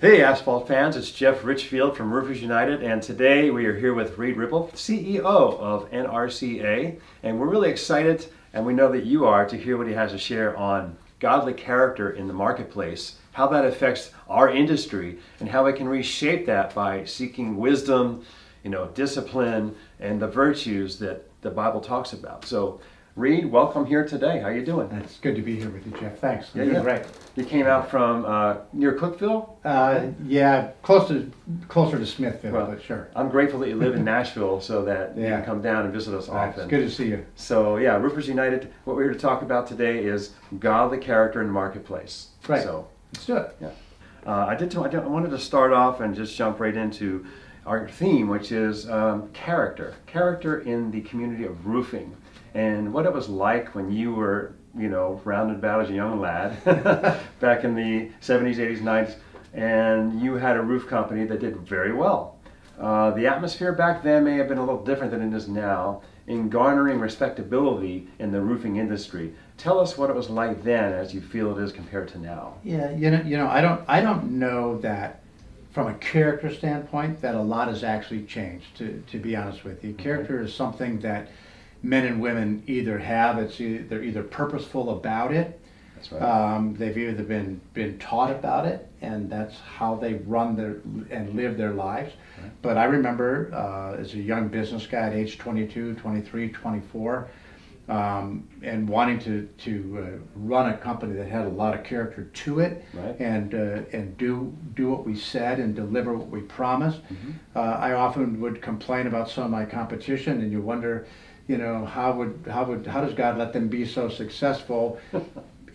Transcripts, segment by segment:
Hey, asphalt fans, it's Jeff Richfield from Roofers United, and today we are here with Reed Ripple, CEO of NRCA, and we're really excited, and we know that you are, to hear what he has to share on godly character in the marketplace, how that affects our industry, and how we can reshape that by seeking wisdom, discipline, and the virtues that the Bible talks about. So, Reed, welcome here today. How you doing? It's good to be here with you, Jeff. Thanks. Yeah, yeah. Great. You came out from near Cookeville? Yeah, closer to Smithville, Well, but sure. I'm grateful that you live in Nashville so that you Yeah. can come down and visit us It's often. good to see you. So yeah, Roofers United, what we're here to talk about today is godly character in the marketplace. Right. So Let's do it. yeah, I wanted to start off and just jump right into our theme, which is character in the community of roofing, and what it was like when you were, rounded about as a young lad back in the 70s, 80s, 90s, and you had a roof company that did very well. The atmosphere back then may have been a little different than it is now in garnering respectability in the roofing industry. Tell us what it was like then as you feel it is compared to now. Yeah, I don't know that from a character standpoint that a lot has actually changed. To be honest with you, character is something that men and women either have. They're either purposeful about it. That's right. They've either been taught about it, and that's how they run and live their lives. Right. But I remember as a young business guy at age 22, 23, 24, and wanting to run a company that had a lot of character to it, Right. and do what we said and deliver what we promised. I often would complain about some of my competition, and you wonder, how does God let them be so successful?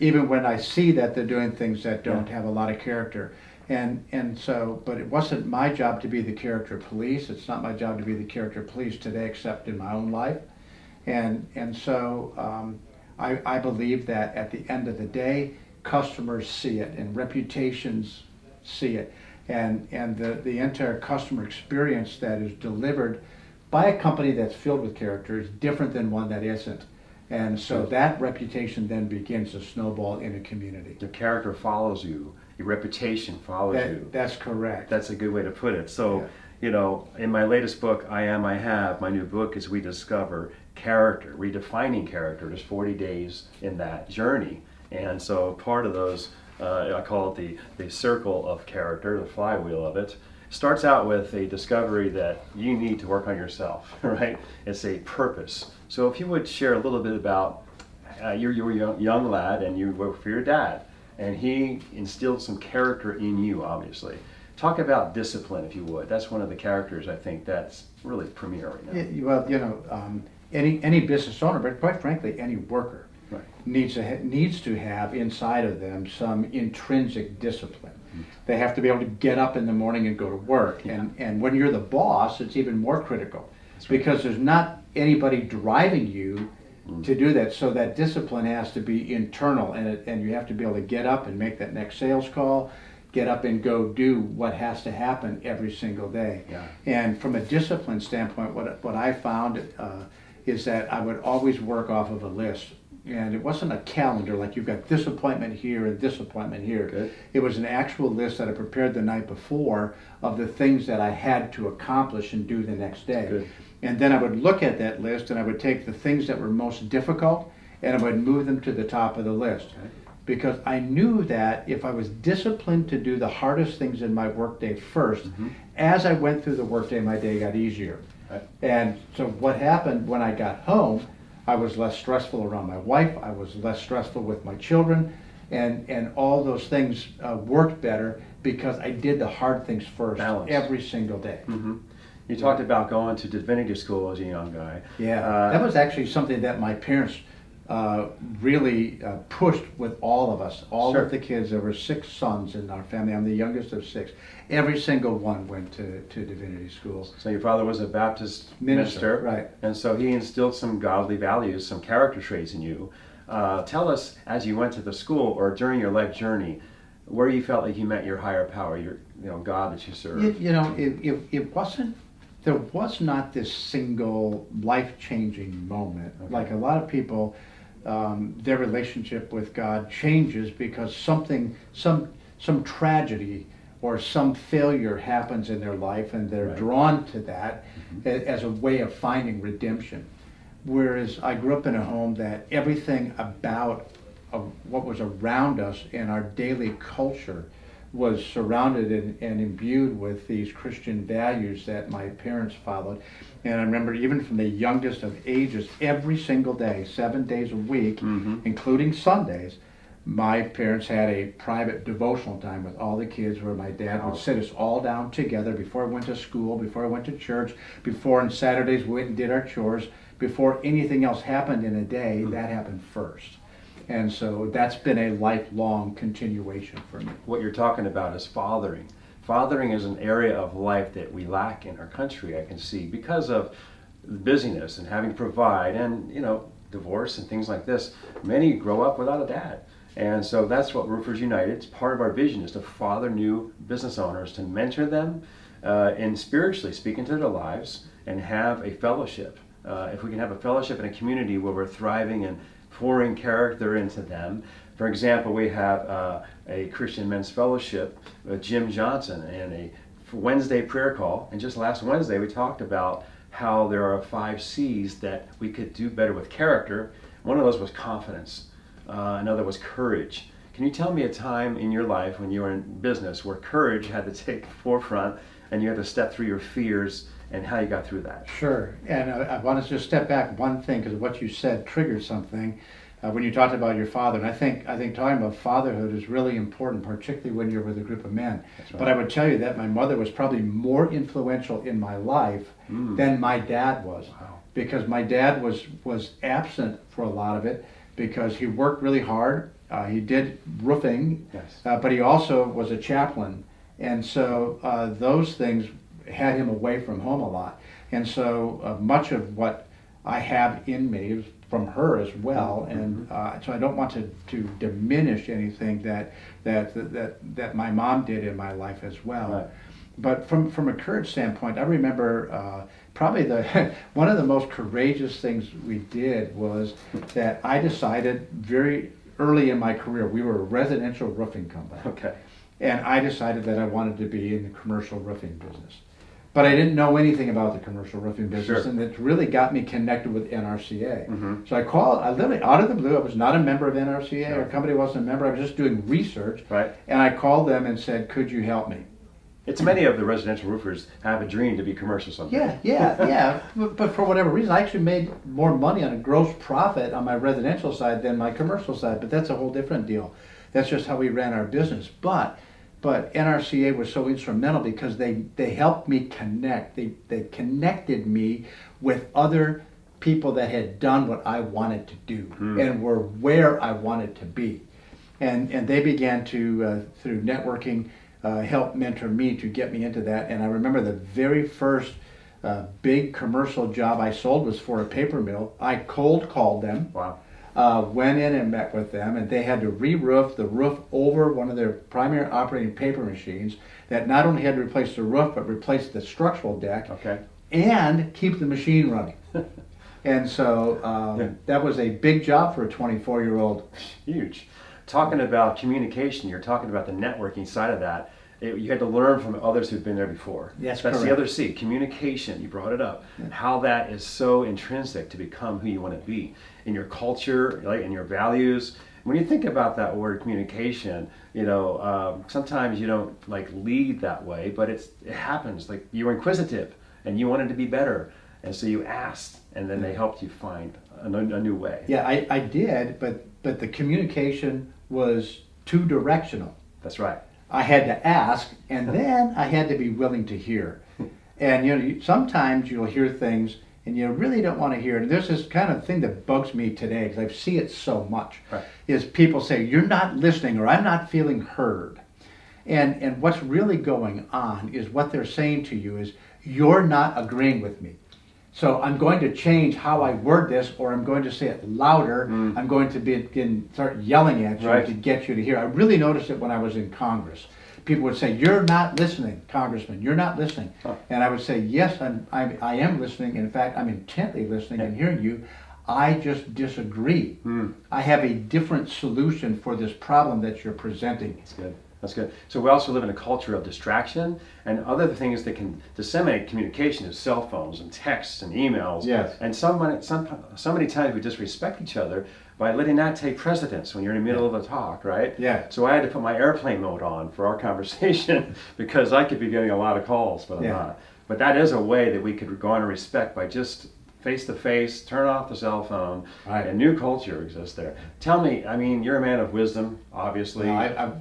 Even when I see that they're doing things that don't have a lot of character. And so, but it wasn't my job to be the character police. It's not my job to be the character police today, except in my own life. And so I believe that at the end of the day, customers see it and reputations see it. And the entire customer experience that is delivered by a company that's filled with character is different than one that isn't. And so that reputation then begins to snowball in a community. Your character follows you. Your reputation follows you. That's correct. That's a good way to put it. So, in my latest book, I Am, I Have, my new book is We Discover Character, redefining character. There's 40 days in that journey. And so part of those, I call it the circle of character, the flywheel of it, starts out with a discovery that you need to work on yourself, right? It's a purpose. So if you would share a little bit about you were a young lad and you worked for your dad, and he instilled some character in you, obviously. Talk about discipline, if you would. That's one of the characters I think that's really premier right now. Yeah, well, any business owner, but quite frankly, any worker Right. needs to have inside of them some intrinsic discipline. They have to be able to get up in the morning and go to work. Yeah. And when you're the boss, it's even more critical. That's right. Because there's not anybody driving you to do that. So that discipline has to be internal, and you have to be able to get up and make that next sales call, get up and go do what has to happen every single day. Yeah. And from a discipline standpoint, what I found is that I would always work off of a list. And it wasn't a calendar like you've got this appointment here and this appointment here. Good. It was an actual list that I prepared the night before of the things that I had to accomplish and do the next day. Good. And then I would look at that list and I would take the things that were most difficult and I would move them to the top of the list. Okay. Because I knew that if I was disciplined to do the hardest things in my workday first, as I went through the workday, my day got easier. Right. And so what happened when I got home, I was less stressful around my wife, I was less stressful with my children, and all those things worked better because I did the hard things first. Balance. Every single day. You talked about going to divinity school as a young guy. Yeah, that was actually something that my parents really pushed with all of us. All Sure. of the kids, there were 6 sons in our family. I'm the youngest of 6. Every single one went to divinity school. So your father was a Baptist Minister, right. And so he instilled some godly values, some character traits in you. Tell us, as you went to the school or during your life journey, where you felt like you met your higher power, your God that you serve. It wasn't. There was not this single life-changing moment. Okay. Like a lot of people, their relationship with God changes because some tragedy or some failure happens in their life and they're Right. drawn to that as a way of finding redemption. Whereas I grew up in a home that everything about what was around us in our daily culture was surrounded and imbued with these Christian values that my parents followed. And I remember even from the youngest of ages, every single day, 7 days a week, including Sundays, my parents had a private devotional time with all the kids where my dad would sit us all down together before I went to school, before I went to church, before on Saturdays we went and did our chores, before anything else happened in a day, that happened first. And so that's been a lifelong continuation for me. What you're talking about is fathering. Fathering is an area of life that we lack in our country, I can see, because of busyness and having to provide and, divorce and things like this. Many grow up without a dad. And so that's what Roofers United, it's part of our vision, is to father new business owners, to mentor them and spiritually speak into their lives and have a fellowship. If we can have a fellowship in a community where we're thriving and pouring character into them. For example, we have a Christian Men's Fellowship with Jim Johnson and a Wednesday prayer call. And just last Wednesday, we talked about how there are 5 C's that we could do better with character. One of those was confidence. Another was courage. Can you tell me a time in your life when you were in business where courage had to take the forefront and you had to step through your fears and how you got through that? Sure, and I want to just step back one thing because what you said triggered something when you talked about your father. And I think talking about fatherhood is really important, particularly when you're with a group of men. Right. But I would tell you that my mother was probably more influential in my life than my dad was. Wow. Because my dad was absent for a lot of it because he worked really hard. He did roofing, Yes. but he also was a chaplain. And so those things had him away from home a lot. And so much of what I have in me is from her as well. And so I don't want to diminish anything that my mom did in my life as well. Right. But from a courage standpoint, I remember probably one of the most courageous things we did was that I decided very early in my career, we were a residential roofing company. Okay. And I decided that I wanted to be in the commercial roofing business. But I didn't know anything about the commercial roofing business, Sure. and it really got me connected with NRCA. Mm-hmm. So I literally, out of the blue, I was not a member of NRCA, No. our company wasn't a member, I was just doing research, Right. and I called them and said, could you help me? It's many of the residential roofers have a dream to be commercial someday. Yeah. But for whatever reason, I actually made more money on a gross profit on my residential side than my commercial side, but that's a whole different deal. That's just how we ran our business. But NRCA was so instrumental because they helped me connect. They connected me with other people that had done what I wanted to do and were where I wanted to be. And they began to, through networking, help mentor me to get me into that. And I remember the very first big commercial job I sold was for a paper mill. I cold called them. Wow. Went in and met with them, and they had to re-roof the roof over one of their primary operating paper machines that not only had to replace the roof, but replace the structural deck Okay. and keep the machine running. And so that was a big job for a 24-year-old. Huge. Talking about communication, you're talking about the networking side of that. You had to learn from others who've been there before. That's the correct. other C, communication. You brought it up. How that is so intrinsic to become who you want to be in your culture, like in your values. When you think about that word communication, sometimes you don't like lead that way, but it happens. Like you were inquisitive and you wanted to be better, and so you asked, and then they helped you find a new way. Yeah, I did, but the communication was two-directional. That's right. I had to ask, and then I had to be willing to hear. And sometimes you'll hear things and you really don't want to hear it. And there's this kind of thing that bugs me today because I see it so much. Right. Is people say you're not listening or I'm not feeling heard. And what's really going on is what they're saying to you is you're not agreeing with me. So I'm going to change how I word this, or I'm going to say it louder. I'm going to start yelling at you Right. to get you to hear. I really noticed it when I was in Congress. People would say, "You're not listening, Congressman. You're not listening." Huh. And I would say, "Yes, I am listening. In fact, I'm intently listening and hearing you. I just disagree. I have a different solution for this problem that you're presenting." That's good. That's good. So we also live in a culture of distraction and other things that can disseminate communication is cell phones and texts and emails. Yes. And so many times we disrespect each other by letting that take precedence when you're in the middle of a talk, right? Yeah. So I had to put my airplane mode on for our conversation because I could be getting a lot of calls, but I'm Yeah. not. But that is a way that we could garner respect by just face to face, turn off the cell phone, Right. and new culture exists there. Tell me, I mean, you're a man of wisdom, obviously. No,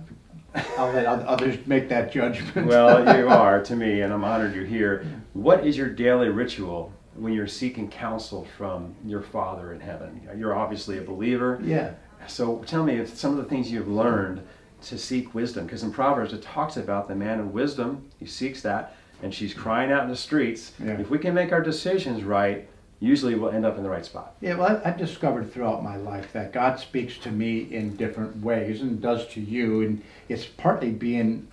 I'll let others make that judgment. Well, you are to me, and I'm honored you're here. What is your daily ritual when you're seeking counsel from your Father in heaven? You're obviously a believer. Yeah. So tell me if some of the things you've learned to seek wisdom, because in Proverbs it talks about the man of wisdom, he seeks that, and she's crying out in the streets. Yeah. If we can make our decisions right, usually we'll end up in the right spot. Yeah, well, I've discovered throughout my life that God speaks to me in different ways and does to you, and it's partly being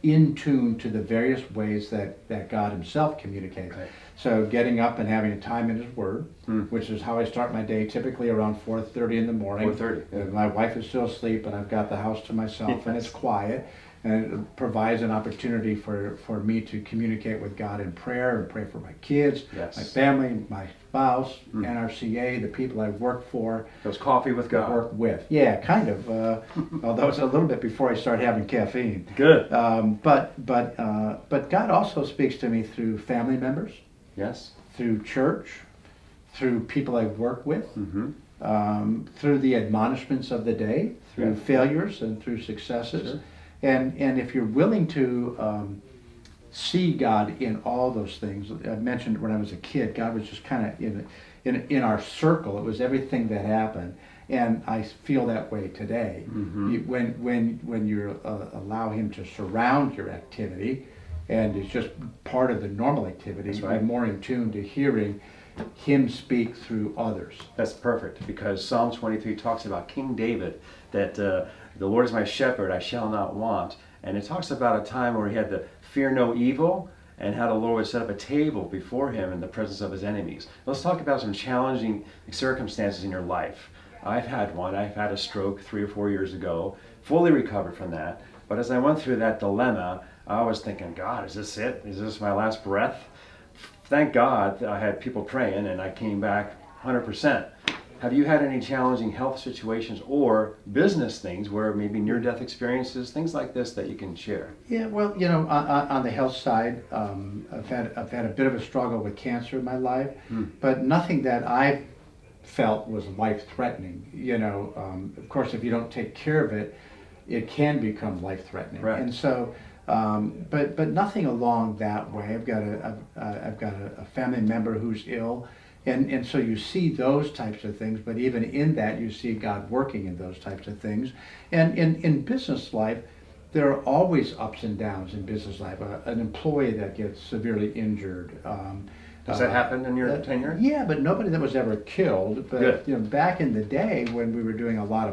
in tune to the various ways that God Himself communicates. Right. So getting up and having a time in His Word, which is how I start my day, typically around 4:30 in the morning. 4:30, yeah. My wife is still asleep, and I've got the house to myself, and it's quiet. And it provides an opportunity for me to communicate with God in prayer and pray for my kids, Yes. my family, my spouse, NRCA, the people I work for, Those coffee with God. work with. Yeah, kind of. Although it's a little bit before I start having caffeine. Good. But God also speaks to me through family members, Yes. through church, through people I work with, Mm-hmm. through the admonishments of the day, through Yeah. failures and through successes. Sure. And if you're willing to see God in all those things, I mentioned when I was a kid, God was just kind of in our circle. It was everything that happened, and I feel that way today. When you allow Him to surround your activity, and it's just part of the normal activity, That's right. you're more in tune to hearing Him speak through others. That's perfect because Psalm 23 talks about King David that the Lord is my shepherd, I shall not want. And it talks about a time where he had to fear no evil and how the Lord would set up a table before him in the presence of his enemies. Let's talk about some challenging circumstances in your life. I've had one. I've had a stroke 3 or 4 years ago, fully recovered from that. But as I went through that dilemma, I was thinking, God, is this it? Is this my last breath? Thank God I had people praying and I came back 100%. Have you had any challenging health situations or business things where maybe near-death experiences, things like this that you can share? Yeah, well, on the health side, I've had a bit of a struggle with cancer in my life, but nothing that I've felt was life-threatening. Of course, if you don't take care of it, it can become life-threatening. Right. And so, but nothing along that way. I've got a family member who's ill. And so you see those types of things, but even in that you see God working in those types of things. And in business life, there are always ups and downs in business life. An employee that gets severely injured. Does that happen in your tenure? Yeah, but nobody that was ever killed. But Good. back in the day when we were doing a lot of